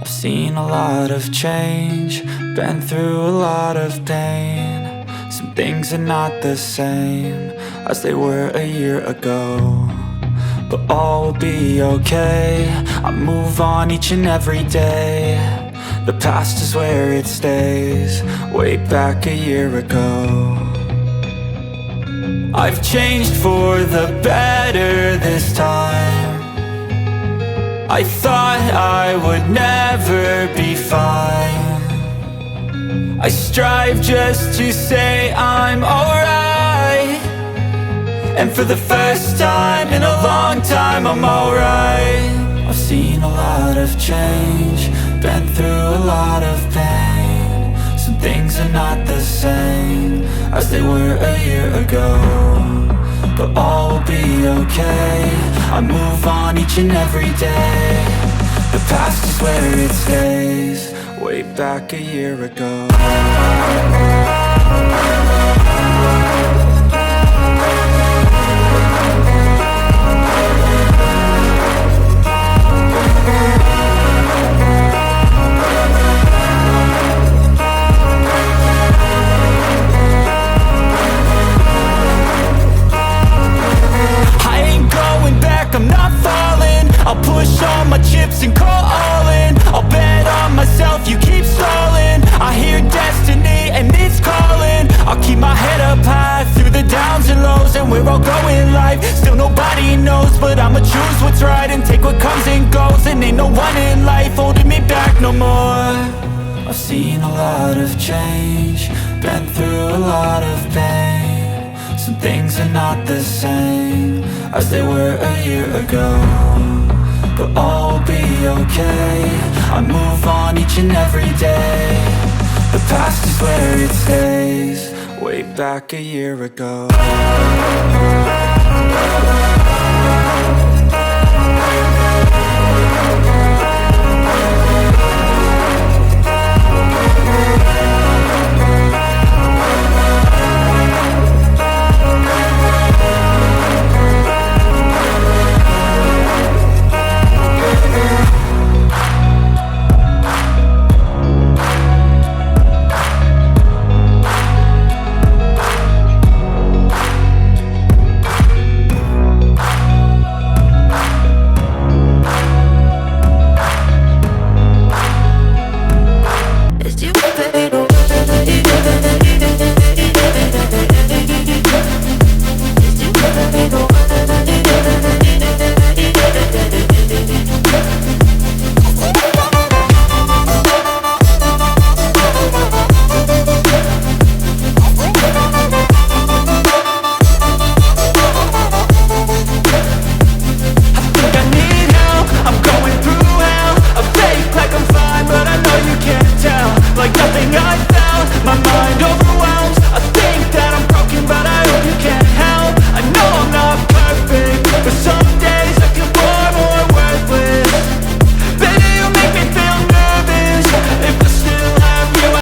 I've seen a lot of change, been through a lot of pain. Some things are not the same as they were a year ago, but all will be okay. I move on each and every day. The past is where it stays, way back a year ago. I've changed for the better this time. I thought I would never be fine. I strive just to say I'm alright, and for the first time in a long time I'm alright. I've seen a lot of change, been through a lot of pain. Some things are not the same as they were a year ago, but all will be okay. I move on each and every day. The past is where it stays, way back a year ago. I'm not falling, I'll push all my chips and call all in. I'll bet on myself, you keep stalling. I hear destiny and it's calling. I'll keep my head up high through the downs and lows, and we're all going life. Still nobody knows, but I'ma choose what's right and take what comes and goes. And ain't no one in life holding me back no more. I've seen a lot of change, been through a lot of pain. Some things are not the same as they were a year ago, but all will be okay. I move on each and every day. The past is where it stays, way back a year ago.